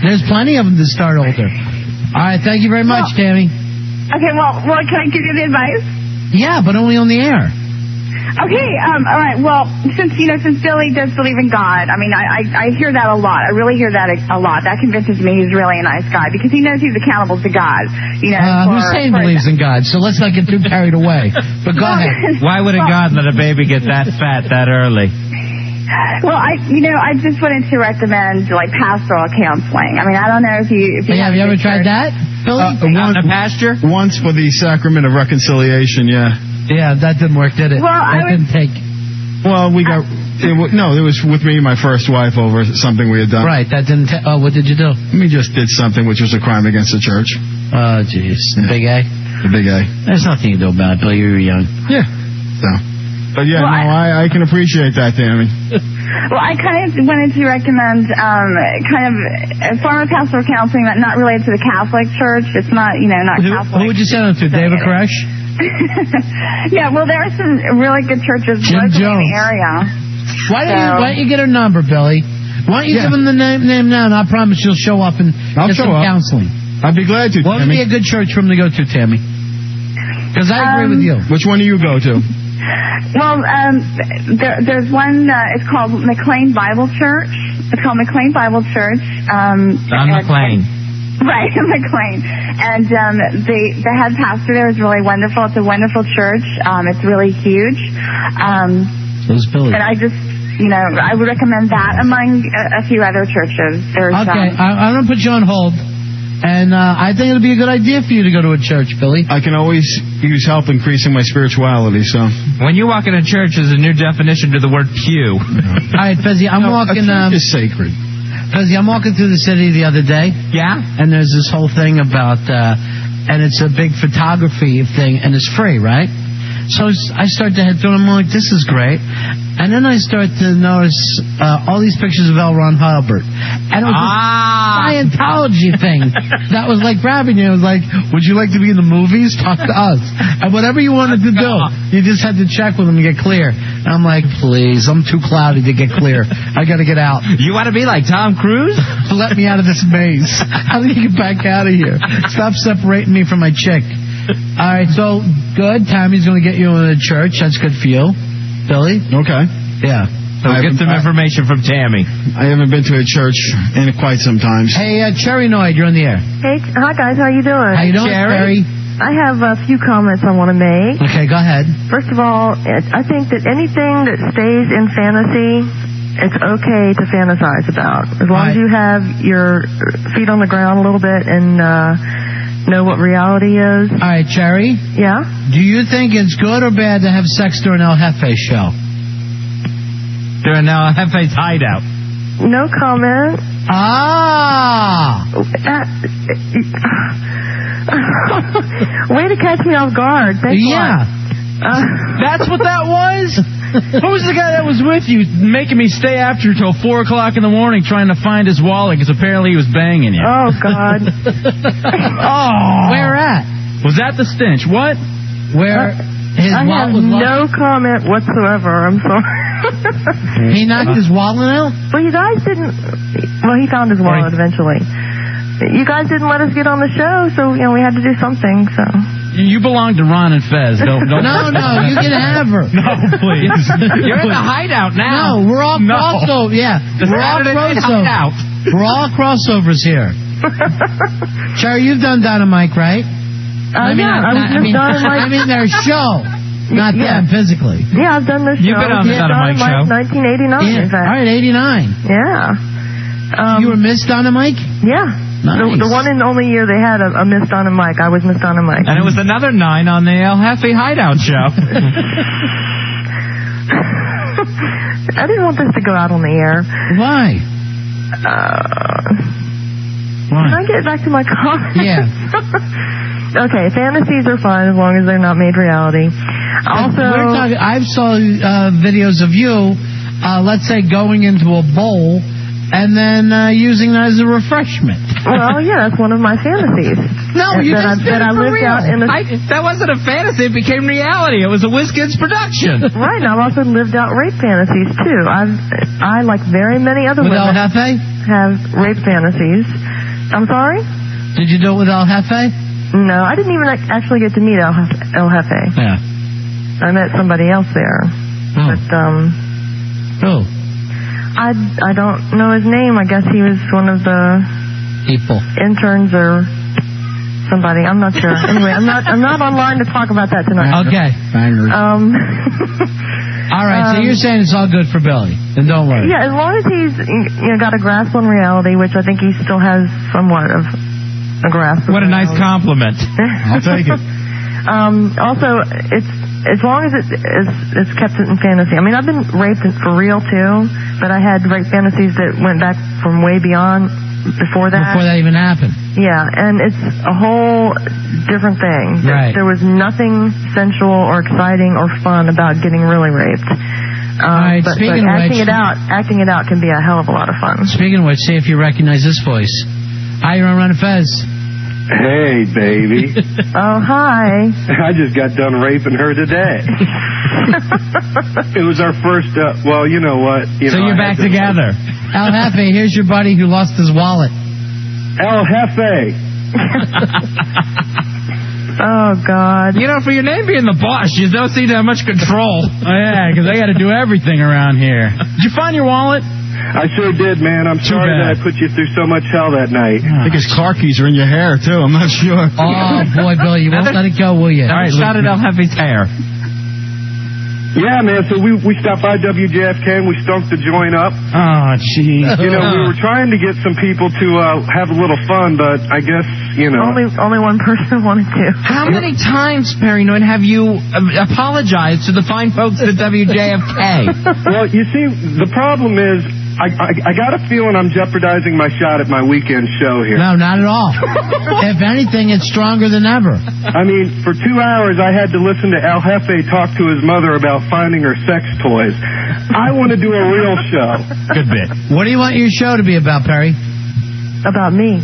There's plenty of them that start older. All right, thank you very much, Tammy. Okay, well, can I give you the advice? Yeah, but only on the air. Okay, all right. Well, since Billy does believe in God, I mean, I hear that a lot. I really hear that a lot. That convinces me he's really a nice guy because he knows he's accountable to God. You know, Hussein believes in God, so let's not get too carried away. But go ahead. Why would a God let a baby get that fat that early? Well, I just wanted to recommend like pastoral counseling. I mean, I don't know if you have you ever tried that, Billy? Out in a pasture? Once for the sacrament of reconciliation, yeah. Yeah, that didn't work, did it? Well, didn't take. Well, we got. It was with me and my first wife over something we had done. Right, that didn't. What did you do? We just did something which was a crime against the church. Oh, jeez. Yeah. Big A? The big A. There's nothing to do about it, Bill. You were young. Yeah. So. But yeah, I can appreciate that, Tammy. Well, I kind of wanted to recommend kind of a form of pastoral counseling that not related to the Catholic Church. It's not, not Catholic. Who would you send it to? David Koresh? Yeah, well, there are some really good churches locally in the area. Why don't you get her number, Billy? Why don't you give him the name now, and I promise you'll show up and get some counseling. I'd be glad to, What would be a good church for him to go to, Tammy? Because I agree with you. Which one do you go to? Well, there's one, it's called McLean Bible Church. It's called McLean Bible Church. On McLean. Right, McLean. And the head pastor there is really wonderful. It's a wonderful church. It's really huge. So's Billy. And I just, I would recommend that among a few other churches. There's, okay, I'm going to put you on hold. And I think it'll be a good idea for you to go to a church, Billy. I can always use help increasing my spirituality, so. When you walk in a church, there's a new definition to the word pew. All right, Fezzi, I'm walking... A church is sacred. Fezzi, I'm walking through the city the other day. Yeah? And there's this whole thing about... and it's a big photography thing, and it's free, right? So I start to head through, and I'm like, this is great. And then I start to notice all these pictures of L. Ron Hubbard. And it was a Scientology thing that was like grabbing you. It was like, would you like to be in the movies? Talk to us. And whatever you wanted to do, you just had to check with them and get clear. And I'm like, please, I'm too cloudy to get clear. I got to get out. You want to be like Tom Cruise? Let me out of this maze. How do you get back out of here? Stop separating me from my chick. All right, so good. Tammy's going to get you in a church. That's good for you. Billy? Okay. Yeah. So get some information from Tammy. I haven't been to a church in quite some time. Hey, Cherry Noid, you're on the air. Hey, hi guys, how you doing? How you doing, Cherry? I have a few comments I want to make. Okay, go ahead. First of all, I think that anything that stays in fantasy, it's okay to fantasize about. As long as you have your feet on the ground a little bit and know what reality is. All right, Cherry? Yeah? Do you think it's good or bad to have sex during El Jefe's show? During El Jefe's hideout. No comment. Way to catch me off guard. That's what that was? Who was the guy that was with you making me stay after till 4 o'clock in the morning trying to find his wallet because apparently he was banging you? Oh, God. Oh. Where at? Was that the stench? What? Where? His I have wallet was no comment whatsoever. I'm sorry. He knocked his wallet out? Well, you guys didn't. Well, he found his wallet eventually. You guys didn't let us get on the show, so we had to do something. So. You belong to Ron and Fez. Don't. No, you can have her. No, please. You're in the hideout now. No, we're all crossover. Yeah, we're all crossovers. We're all crossovers here. Cherry, you've done Dynamite, right? I mean their show, not them physically. Yeah, I've done this show. You've been on the Dynamite show. 1989, in fact. All right, 89. Yeah. You were Miss Dynamite? Yeah. Nice. The one and only year they had a Miss Dynamite. I was Miss Dynamite. And it was another 9 on the El Jefe Hideout show. I didn't want this to go out on the air. Why? Can I get back to my comments? Yeah. Okay, fantasies are fine as long as they're not made reality. Also, I saw videos of you, let's say, going into a bowl and then using that as a refreshment. Well, yeah, that's one of my fantasies. No, you just did it I for lived real. out in the... That wasn't a fantasy. It became reality. It was a WizKids production. Right, and I've also lived out rape fantasies, too. I, like very many other With women, El Jefe? have rape fantasies. I'm sorry? Did you do it with El Jefe? No, I didn't even actually get to meet El Jefe. Yeah. I met somebody else there. Oh. But, Who? I don't know his name. I guess he was one of the people, interns or somebody. I'm not sure. Anyway, I'm not online to talk about that tonight. Okay. Bangers. All right, so you're saying it's all good for Billy, then don't worry. Yeah, as long as he's got a grasp on reality, which I think he still has somewhat of a grasp. What a nice compliment. I'll take it. Also, it's as long as it's kept in fantasy. I mean, I've been raped for real too, but I had rape fantasies that went back from way beyond before that. Before that even happened. Yeah, and it's a whole different thing. Right. There was nothing sensual or exciting or fun about getting really raped. Right, but speaking of acting which- it out can be a hell of a lot of fun. Speaking of which, see if you recognize this voice. Hi, you're on Run and Fez. Hey, baby. Oh, hi. I just got done raping her today. It was our first, well, you know what? So you're back together. El Jefe, here's your buddy who lost his wallet. El Jefe. Oh, God. You know, for your name being the boss, you don't seem to have much control. Oh, yeah, because I got to do everything around here. Did you find your wallet? I sure did, man. I'm sorry that I put you through so much hell that night. I think his car keys are in your hair, too. I'm not sure. Oh, boy, Billy, you won't let it go, will you? All right, shot at El Jefe's hair. Yeah, man, so we stopped by WJFK and we stunked the joint up. Oh, jeez. You know, we were trying to get some people to have a little fun, but I guess, Only one person wanted to. How many times, Paranoid, have you apologized to the fine folks at WJFK? Well, you see, the problem is, I got a feeling I'm jeopardizing my shot at my weekend show here. No, not at all. If anything, it's stronger than ever. I mean, for 2 hours, I had to listen to El Jefe talk to his mother about finding her sex toys. I want to do a real show. Good bit. What do you want your show to be about, Perry? About me.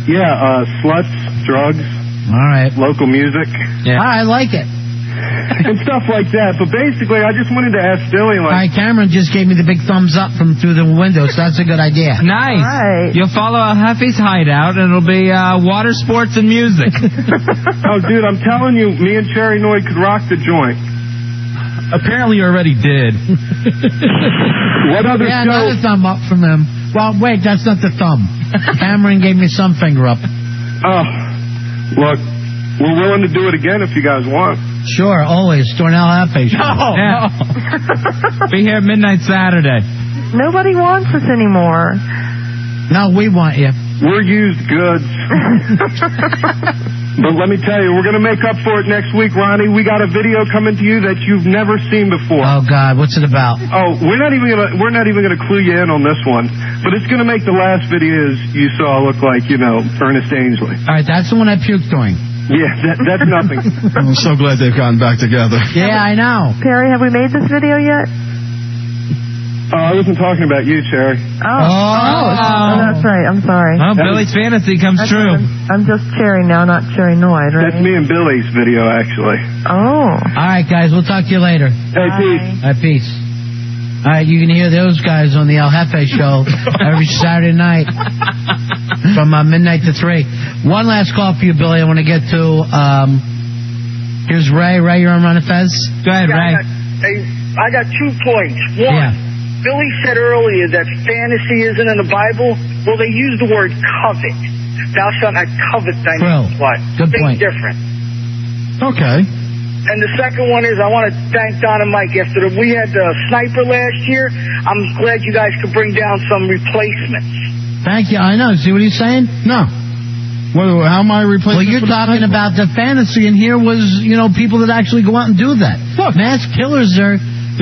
Yeah, sluts, drugs. All right. Local music. Yeah. I like it. And stuff like that. But basically, I just wanted to ask Billy, All right, Cameron just gave me the big thumbs up from through the window, so that's a good idea. Nice. Right. You'll follow El Jefe's hideout, and it'll be water sports and music. Oh, dude, I'm telling you, me and Cherry Noy could rock the joint. Apparently you already did. What other Yeah, show? another thumb up from him. Well, wait, that's not the thumb. Cameron gave me some finger up. Oh, look, we're willing to do it again if you guys want. Sure, always. During El Jefe show. Yeah. Be here midnight Saturday. Nobody wants us anymore. No, we want you. We're used goods. But let me tell you, we're going to make up for it next week, Ronnie. We got a video coming to you that you've never seen before. Oh God, what's it about? Oh, we're not even gonna clue you in on this one, but it's gonna make the last videos you saw look like, Ernest Ainsley. All right, that's the one I puked during. Yeah, that's nothing. I'm so glad they've gotten back together. Yeah, I know. Perry, have we made this video yet? I wasn't talking about you, Cherry. Oh, that's right. I'm sorry. Well, Billy's fantasy comes true. I'm just Cherry now, not Cherry Noid, right? That's me and Billy's video, actually. Oh. All right, guys. We'll talk to you later. Hey, peace. All right, peace. All right, you can hear those guys on the El Jefe show every Saturday night from midnight to 3. One last call for you, Billy. I want to get to. Here's Ray. Ray, you're on Run of Fez. Go ahead, Ray. I got 2 points. One, Billy said earlier that fantasy isn't in the Bible. Well, they use the word covet. Thou shalt not covet thy neighbor's wife. Good point. Different. Okay. And the second one is I want to thank Don and Mike yesterday. We had the sniper last year. I'm glad you guys could bring down some replacements. Thank you. I know. See what he's saying? No. How am I replacing? Well, you're talking about the fantasy, and here was, people that actually go out and do that. Look, mass killers they're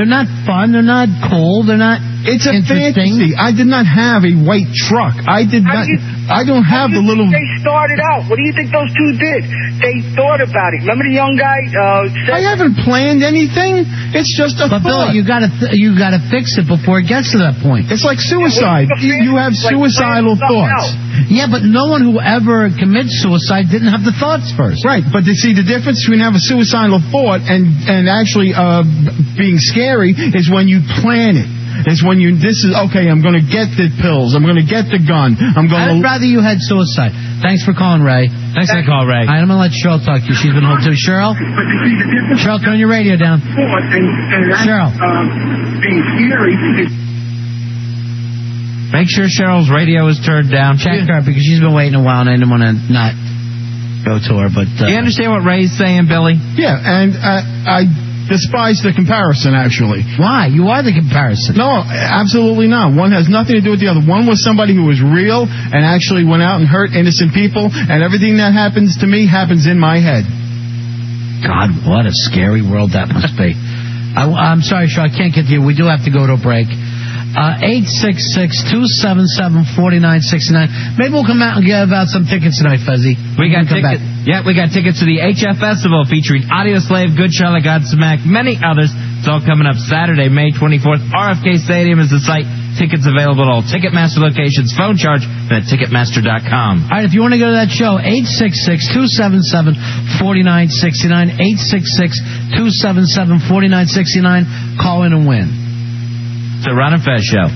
not fun. They're not cool. They're not. It's a fantasy. I did not have a white truck. I don't have the little. They started out. What do you think those two did? They thought about it. Remember the young guy? I haven't planned anything. It's just a thought. Bill, you gotta fix it before it gets to that point. It's like suicide. You have suicidal thoughts. Yeah, but no one who ever commits suicide didn't have the thoughts first. Right, but you see, the difference between having a suicidal thought and actually being scary is when you plan it. It's when I'm going to get the pills. I'm going to get the gun. I'd rather you had suicide. Thanks for calling, Ray. Thanks for the call, Ray. I'm going to let Cheryl talk to you. She's been home too. Cheryl, turn your radio down. Cheryl. Being scary. Make sure Cheryl's radio is turned down. Check her because she's been waiting a while and I didn't want to not go to her. But you understand what Ray's saying, Billy? Yeah, and I despise the comparison, actually. Why? You are the comparison. No, absolutely not. One has nothing to do with the other. One was somebody who was real and actually went out and hurt innocent people, and everything that happens to me happens in my head. God, what a scary world that must be. I'm sorry, Sean, I can't get to you. We do have to go to a break. 866-277-4969. Maybe we'll come out and give out some tickets tonight, Fezzy. We got tickets. Yeah, we got tickets to the HF Festival featuring Audio Slave, Good Charlotte, Godsmack, many others. It's all coming up Saturday, May 24th. RFK Stadium is the site. Tickets available at all Ticketmaster locations. Phone charge at Ticketmaster.com. All right, if you want to go to that show, 866-277-4969. 866-277-4969. Call in and win. It's a Ron and Fez show.